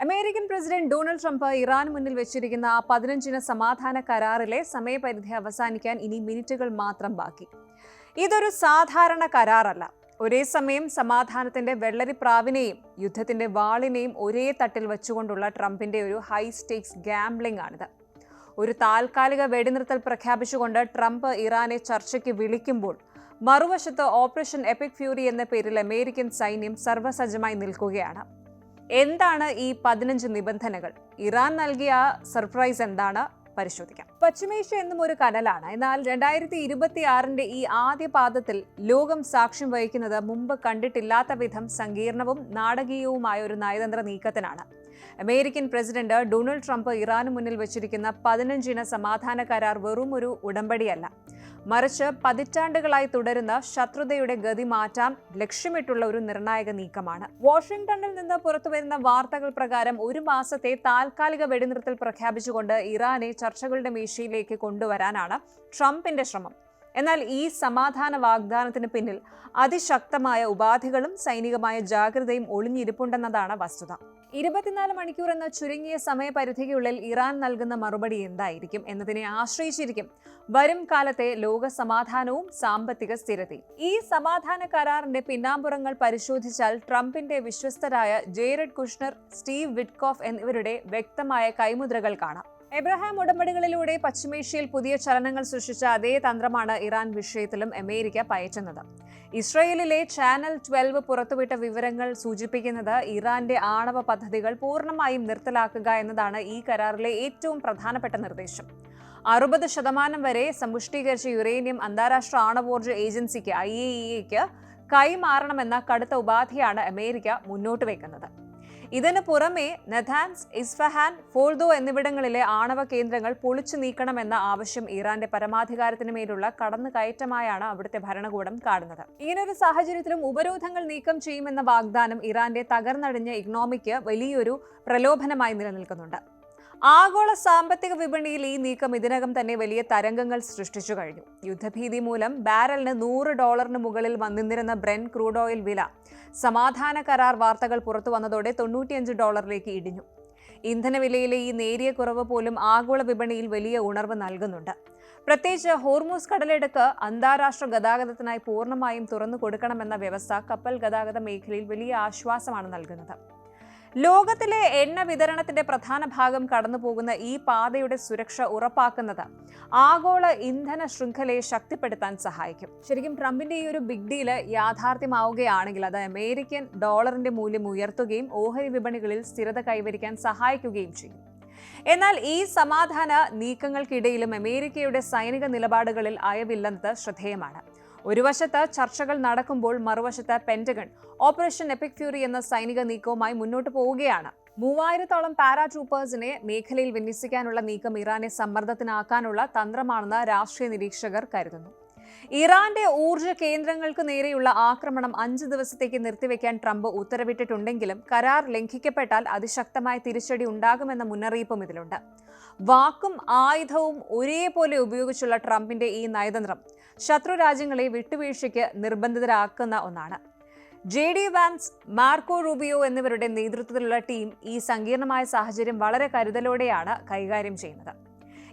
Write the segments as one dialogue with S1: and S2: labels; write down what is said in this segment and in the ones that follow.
S1: American president Donald Trump ഇറാന് മുന്നിൽ വെച്ചിരിക്കുന്ന 15 സമാധാന കരാറിലെ സമയപരിധി അവസാനിക്കാൻ ഇനി മിനിറ്റുകൾ മാത്രം ബാക്കി. ഇതൊരു സാധാരണ കരാറല്ല. ഒരേ സമയം സമാധാനത്തിന്റെ വെള്ളരിപ്രാവിനെയും യുദ്ധത്തിന്റെ വാളിനെയും ഒരേ തട്ടിൽ വെച്ചുകൊണ്ടുള്ള ട്രംപിന്റെ ഒരു ഹൈ സ്റ്റേക്സ് ഗാംബ്ലിംഗ് ആണിത്. ഒരു താൽക്കാലിക വെടിനിർത്തൽ പ്രഖ്യാപിച്ചുകൊണ്ട് ട്രംപ് ഇറാനെ ചർച്ചയ്ക്ക് വിളിക്കുമ്പോൾ മറുവശത്ത് ഓപ്പറേഷൻ എപ്പിക് ഫ്യൂറി എന്ന പേരിൽ അമേരിക്കൻ സൈന്യം സർവ്വസജ്ജമായി നിൽക്കുകയാണ്. എന്താണ് ഈ 15 നിബന്ധനകൾ? ഇറാൻ നൽകിയ സർപ്രൈസ് എന്താണ്? പരിശോധിക്കാം. പശ്ചിമേഷ്യ എന്നും ഒരു കടലാണ്. എന്നാൽ 2026 ഈ ആദ്യ പാദത്തിൽ ലോകം സാക്ഷ്യം വഹിക്കുന്നത് മുമ്പ് കണ്ടിട്ടില്ലാത്ത വിധം സങ്കീർണവും നാടകീയവുമായ ഒരു നയതന്ത്ര നീക്കത്തിനാണ്. അമേരിക്കൻ പ്രസിഡന്റ് ഡൊണാൾഡ് ട്രംപ് ഇറാന് മുന്നിൽ വെച്ചിരിക്കുന്ന 15 സമാധാന കരാർ വെറും ഒരു ഉടമ്പടിയല്ല, മറിച്ച് പതിറ്റാണ്ടുകളായി തുടരുന്ന ശത്രുതയുടെ ഗതി മാറ്റാൻ ലക്ഷ്യമിട്ടുള്ള ഒരു നിർണായക നീക്കമാണ്. വാഷിംഗ്ടണിൽ നിന്ന് പുറത്തുവരുന്ന വാർത്തകൾ പ്രകാരം 1 മാസത്തെ താൽക്കാലിക വെടിനിർത്തൽ പ്രഖ്യാപിച്ചുകൊണ്ട് ഇറാനെ ചർച്ചകളുടെ മേശയിലേക്ക് കൊണ്ടുവരാനാണ് ട്രംപിന്റെ ശ്രമം. എന്നാൽ ഈ സമാധാന വാഗ്ദാനത്തിന് പിന്നിൽ അതിശക്തമായ ഉപാധികളും സൈനികമായ ജാഗ്രതയും ഒളിഞ്ഞിരിപ്പുണ്ടെന്നതാണ് വസ്തുത. 24 മണിക്കൂർ എന്ന ചുരുങ്ങിയ സമയപരിധിക്കുള്ളിൽ ഇറാൻ നൽകുന്ന മറുപടി എന്തായിരിക്കും എന്നതിനെ ആശ്രയിച്ചിരിക്കും വരും കാലത്തെ ലോക സമാധാനവും സാമ്പത്തിക സ്ഥിരതയും. ഈ സമാധാന കരാറിന്റെ പിന്നാമ്പുറങ്ങൾ പരിശോധിച്ചാൽ ട്രംപിന്റെ വിശ്വസ്തരായ ജേറഡ് കുഷ്ണർ, സ്റ്റീവ് വിറ്റ്കോഫ് എന്നിവരുടെ വ്യക്തമായ കൈമുദ്രകൾ കാണാം. എബ്രഹാം ഉടമ്പടികളിലൂടെ പശ്ചിമേഷ്യയിൽ പുതിയ ചലനങ്ങൾ സൃഷ്ടിച്ച അതേ തന്ത്രമാണ് ഇറാൻ വിഷയത്തിലും അമേരിക്ക പയറ്റുന്നത്. ഇസ്രയേലിലെ ചാനൽ 12 പുറത്തുവിട്ട വിവരങ്ങൾ സൂചിപ്പിക്കുന്നത് ഇറാന്റെ ആണവ പദ്ധതികൾ പൂർണ്ണമായും നിർത്തലാക്കുക എന്നതാണ് ഈ കരാറിലെ ഏറ്റവും പ്രധാനപ്പെട്ട നിർദ്ദേശം. 60% വരെ സമ്പുഷ്ടീകരിച്ച യുറേനിയം അന്താരാഷ്ട്ര ആണവോർജ്ജ ഏജൻസിക്ക് IAEAക്ക് കൈമാറണമെന്ന കടുത്ത ഉപാധിയാണ് അമേരിക്ക മുന്നോട്ട് വയ്ക്കുന്നത്. ഇതിനു പുറമെ നഥാൻസ്, ഇസ്ഫഹാൻ, ഫോർദോ എന്നിവിടങ്ങളിലെ ആണവ കേന്ദ്രങ്ങൾ പൊളിച്ചു നീക്കണമെന്ന ആവശ്യം ഇറാന്റെ പരമാധികാരത്തിന് മേലുള്ള കടന്നുകയറ്റമായാണ് അവിടുത്തെ ഭരണകൂടം കാണുന്നത്. ഇങ്ങനൊരു സാഹചര്യത്തിലും ഉപരോധങ്ങൾ നീക്കം ചെയ്യുമെന്ന വാഗ്ദാനം ഇറാന്റെ തകർന്നടിഞ്ഞ ഇക്കണോമിക്ക് വലിയൊരു പ്രലോഭനമായി നിലനിൽക്കുന്നുണ്ട്. ആഗോള സാമ്പത്തിക വിപണിയിൽ ഈ നീക്കം ഇതിനകം തന്നെ വലിയ തരംഗങ്ങൾ സൃഷ്ടിച്ചു കഴിഞ്ഞു. യുദ്ധഭീതി മൂലം ബാരലിന് $100 മുകളിൽ വന്നിരുന്ന ബ്രെന്റ് ക്രൂഡ് ഓയിൽ വില സമാധാന കരാർ വാർത്തകൾ പുറത്തു വന്നതോടെ $95 ഇടിഞ്ഞു. ഇന്ധനവിലയിലെ ഈ നേരിയ കുറവ് പോലും ആഗോള വിപണിയിൽ വലിയ ഉണർവ് നൽകുന്നുണ്ട്. പ്രത്യേകിച്ച് ഹോർമൂസ് കടലിടുക്ക് അന്താരാഷ്ട്ര ഗതാഗതത്തിനായി പൂർണ്ണമായും തുറന്നു കൊടുക്കണമെന്ന വ്യവസ്ഥ കപ്പൽ ഗതാഗത മേഖലയിൽ വലിയ ആശ്വാസമാണ് നൽകുന്നത്. ലോകത്തിലെ എണ്ണ വിതരണത്തിന്റെ പ്രധാന ഭാഗം കടന്നുപോകുന്ന ഈ പാതയുടെ സുരക്ഷ ഉറപ്പാക്കുന്നത് ആഗോള ഇന്ധന ശൃംഖലയെ ശക്തിപ്പെടുത്താൻ സഹായിക്കും. ശരിക്കും ട്രംപിന്റെ ഈ ഒരു ബിഗ് ഡീല് യാഥാർത്ഥ്യമാവുകയാണെങ്കിൽ അത് അമേരിക്കൻ ഡോളറിന്റെ മൂല്യം ഉയർത്തുകയും ഓഹരി വിപണികളിൽ സ്ഥിരത കൈവരിക്കാൻ സഹായിക്കുകയും ചെയ്യും. എന്നാൽ ഈ സമാധാന നീക്കങ്ങൾക്കിടയിലും അമേരിക്കയുടെ സൈനിക നിലപാടുകളിൽ അയവില്ലെന്നത് ശ്രദ്ധേയമാണ്. ഒരു വശത്ത് ചർച്ചകൾ നടക്കുമ്പോൾ മറുവശത്ത് പെന്റഗൺ ഓപ്പറേഷൻ എപ്പിക് ഫ്യൂറി എന്ന സൈനിക നീക്കവുമായി മുന്നോട്ട് പോവുകയാണ്. 3000-ഓളം പാരാട്രൂപ്പേഴ്സിനെ മേഖലയിൽ വിന്യസിക്കാനുള്ള നീക്കം ഇറാനെ സമ്മർദ്ദത്തിനാക്കാനുള്ള തന്ത്രമാണെന്ന് രാഷ്ട്രീയ നിരീക്ഷകർ കരുതുന്നു. ഇറാന്റെ ഊർജ്ജ കേന്ദ്രങ്ങൾക്ക് നേരെയുള്ള ആക്രമണം 5 ദിവസത്തേക്ക് നിർത്തിവെക്കാൻ ട്രംപ് ഉത്തരവിട്ടിട്ടുണ്ടെങ്കിലും കരാർ ലംഘിക്കപ്പെട്ടാൽ അതിശക്തമായ തിരിച്ചടി ഉണ്ടാകുമെന്ന മുന്നറിയിപ്പും ഇതിലുണ്ട്. വാക്കും ആയുധവും ഒരേപോലെ ഉപയോഗിച്ചുള്ള ട്രംപിന്റെ ഈ നയതന്ത്രം ശത്രു രാജ്യങ്ങളെ വിട്ടുവീഴ്ചയ്ക്ക് നിർബന്ധിതരാക്കുന്ന ഒന്നാണ്. JD വാൻസ്, മാർക്കോ റൂബിയോ എന്നിവരുടെ നേതൃത്വത്തിലുള്ള ടീം ഈ സങ്കീർണമായ സാഹചര്യം വളരെ കരുതലോടെയാണ് കൈകാര്യം ചെയ്യുന്നത്.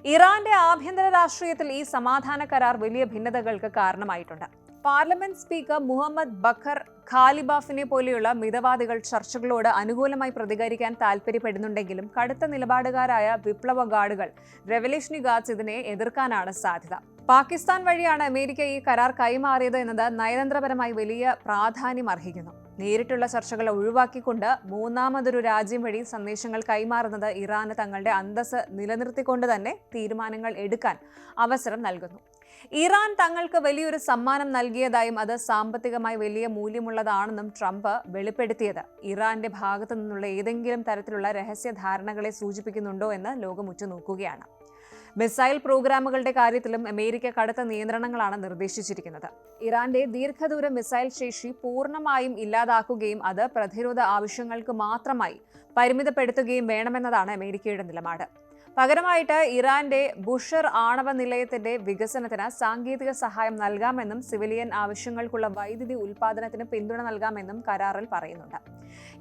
S1: ഇറാന്റെ ആഭ്യന്തര രാഷ്ട്രീയത്തിൽ ഈ സമാധാന കരാർ വലിയ ഭിന്നതകൾക്ക് കാരണമായിട്ടുണ്ട്. പാർലമെന്റ് സ്പീക്കർ മുഹമ്മദ് ബഖർ ഖാലിബാഫിനെ പോലെയുള്ള മിതവാദികൾ ചർച്ചകളോട് അനുകൂലമായി പ്രതികരിക്കാൻ താൽപര്യപ്പെടുന്നുണ്ടെങ്കിലും കടുത്ത നിലപാടുകാരായ വിപ്ലവ ഗാർഡുകൾ, റെവല്യൂഷണറി ഗാർഡ്സ് ഇതിനെ എതിർക്കാനാണ് സാധ്യത. പാകിസ്ഥാൻ വഴിയാണ് അമേരിക്ക ഈ കരാർ കൈമാറിയത് എന്നത് നയതന്ത്രപരമായി വലിയ പ്രാധാന്യം അർഹിക്കുന്നു. നേരിട്ടുള്ള ചർച്ചകൾ ഒഴിവാക്കിക്കൊണ്ട് മൂന്നാമതൊരു രാജ്യം വഴി സന്ദേശങ്ങൾ കൈമാറുന്നത് ഇറാന് തങ്ങളുടെ അന്തസ്സ് നിലനിർത്തിക്കൊണ്ട് തന്നെ തീരുമാനങ്ങൾ എടുക്കാൻ അവസരം നൽകുന്നു. ഇറാൻ തങ്ങൾക്ക് വലിയൊരു സമ്മാനം നൽകിയതായും അത് സാമ്പത്തികമായി വലിയ മൂല്യമുള്ളതാണെന്നും ട്രംപ് വെളിപ്പെടുത്തിയത് ഇറാന്റെ ഭാഗത്തു നിന്നുള്ള ഏതെങ്കിലും തരത്തിലുള്ള രഹസ്യ ധാരണകളെ സൂചിപ്പിക്കുന്നുണ്ടോ എന്ന് ലോകം ഉറ്റുനോക്കുകയാണ്. മിസൈൽ പ്രോഗ്രാമുകളുടെ കാര്യത്തിലും അമേരിക്ക കടുത്ത നിയന്ത്രണങ്ങളാണ് നിർദ്ദേശിച്ചിരിക്കുന്നത്. ഇറാന്റെ ദീർഘദൂര മിസൈൽ ശേഷി പൂർണ്ണമായും ഇല്ലാതാക്കുകയും അത് പ്രതിരോധ ആവശ്യങ്ങൾക്ക് മാത്രമായി പരിമിതപ്പെടുത്തുകയും വേണമെന്നതാണ് അമേരിക്കയുടെ നിലപാട്. പകരമായിട്ട് ഇറാന്റെ ബുഷർ ആണവ നിലയത്തിന്റെ വികസനത്തിന് സാങ്കേതിക സഹായം നൽകാമെന്നും സിവിലിയൻ ആവശ്യങ്ങൾക്കുള്ള വൈദ്യുതി ഉൽപ്പാദനത്തിന് പിന്തുണ നൽകാമെന്നും കരാറിൽ പറയുന്നുണ്ട്.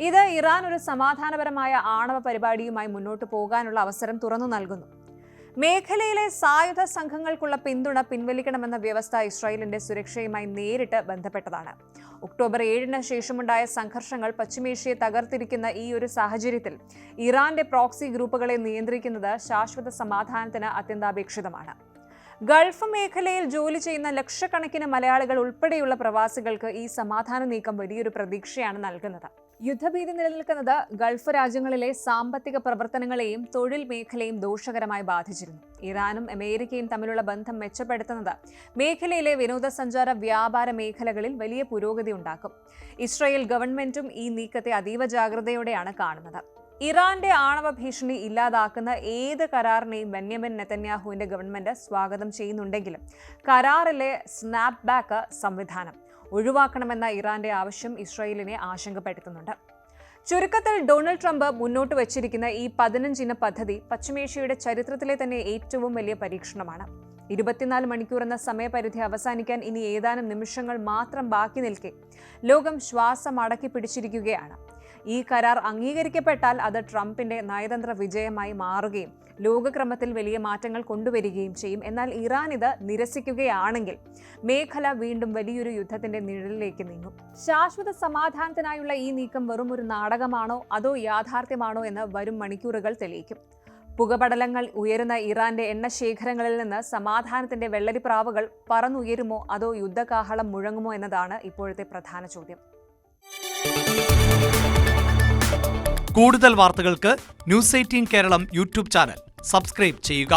S1: ഇത് ഇറാൻ ഒരു സമാധാനപരമായ ആണവ പരിപാടിയുമായി മുന്നോട്ട് പോകാനുള്ള അവസരം തുറന്നു നൽകുന്നു. മേഖലയിലെ സായുധ സംഘങ്ങൾക്കുള്ള പിന്തുണ പിൻവലിക്കണമെന്ന വ്യവസ്ഥ ഇസ്രായേലിന്റെ സുരക്ഷയുമായി നേരിട്ട് ബന്ധപ്പെട്ടതാണ്. ഒക്ടോബർ 7-ന് ശേഷമുണ്ടായ സംഘർഷങ്ങൾ പശ്ചിമേഷ്യയെ തകർത്തിരിക്കുന്ന ഈ ഒരു സാഹചര്യത്തിൽ ഇറാന്റെ പ്രോക്സി ഗ്രൂപ്പുകളെ നിയന്ത്രിക്കുന്നത് ശാശ്വത സമാധാനത്തിന് അത്യന്താപേക്ഷിതമാണ്. ഗൾഫ് മേഖലയിൽ ജോലി ചെയ്യുന്ന ലക്ഷക്കണക്കിന് മലയാളികൾ ഉൾപ്പെടെയുള്ള പ്രവാസികൾക്ക് ഈ സമാധാന നീക്കം വലിയൊരു പ്രതീക്ഷയാണ് നൽകുന്നത്. യുദ്ധഭീതി നിലനിൽക്കുന്നത് ഗൾഫ് രാജ്യങ്ങളിലെ സാമ്പത്തിക പ്രവർത്തനങ്ങളെയും തൊഴിൽ മേഖലയും ദോഷകരമായി ബാധിച്ചിരുന്നു. ഇറാനും അമേരിക്കയും തമ്മിലുള്ള ബന്ധം മെച്ചപ്പെടുത്തുന്നത് മേഖലയിലെ വിനോദസഞ്ചാര വ്യാപാര മേഖലകളിൽ വലിയ പുരോഗതി ഉണ്ടാക്കും. ഇസ്രായേൽ ഗവൺമെന്റും ഈ നീക്കത്തെ അതീവ ജാഗ്രതയോടെയാണ് കാണുന്നത്. ഇറാന്റെ ആണവ ഭീഷണി ഇല്ലാതാക്കുന്ന ഏത് കരാറിനെയും ബെന്യാമിൻ നെതന്യാഹുവിന്റെ ഗവൺമെന്റ് സ്വാഗതം ചെയ്യുന്നുണ്ടെങ്കിലും കരാറിലെ സ്നാപ്പ് ബാക്ക് സംവിധാനം ഒഴിവാക്കണമെന്ന ഇറാന്റെ ആവശ്യം ഇസ്രായേലിനെ ആശങ്കപ്പെടുത്തുന്നുണ്ട്. ചുരുക്കത്തിൽ ഡൊണാൾഡ് ട്രംപ് മുന്നോട്ട് വച്ചിരിക്കുന്ന ഈ 15 പദ്ധതി പശ്ചിമേഷ്യയുടെ ചരിത്രത്തിലെ തന്നെ ഏറ്റവും വലിയ പരീക്ഷണമാണ്. 24 മണിക്കൂർ എന്ന സമയപരിധി അവസാനിക്കാൻ ഇനി ഏതാനും നിമിഷങ്ങൾ മാത്രം ബാക്കി നിൽക്കെ ലോകം ശ്വാസം അടക്കി പിടിച്ചിരിക്കുകയാണ്. ഈ കരാർ അംഗീകരിക്കപ്പെട്ടാൽ അത് ട്രംപിന്റെ നയതന്ത്ര വിജയമായി മാറുകയും ലോകക്രമത്തിൽ വലിയ മാറ്റങ്ങൾ കൊണ്ടുവരികയും ചെയ്യും. എന്നാൽ ഇറാൻ ഇത് നിരസിക്കുകയാണെങ്കിൽ മേഖല വീണ്ടും വലിയൊരു യുദ്ധത്തിന്റെ നിഴലിലേക്ക് നീങ്ങും. ശാശ്വത സമാധാനത്തിനായുള്ള ഈ നീക്കം വെറും ഒരു നാടകമാണോ അതോ യാഥാർത്ഥ്യമാണോ എന്ന് വരും മണിക്കൂറുകൾ തെളിയിക്കും. പുകപടലങ്ങൾ ഉയരുന്ന ഇറാന്റെ എണ്ണശേഖരങ്ങളിൽ നിന്ന് സമാധാനത്തിന്റെ വെള്ളരിപ്രാവുകൾ പറന്നുയരുമോ അതോ യുദ്ധകാഹളം മുഴങ്ങുമോ എന്നതാണ് ഇപ്പോഴത്തെ പ്രധാന ചോദ്യം.
S2: കൂടുതൽ വാർത്തകൾക്ക് news 18 Keralam YouTube channel subscribe ചെയ്യുക.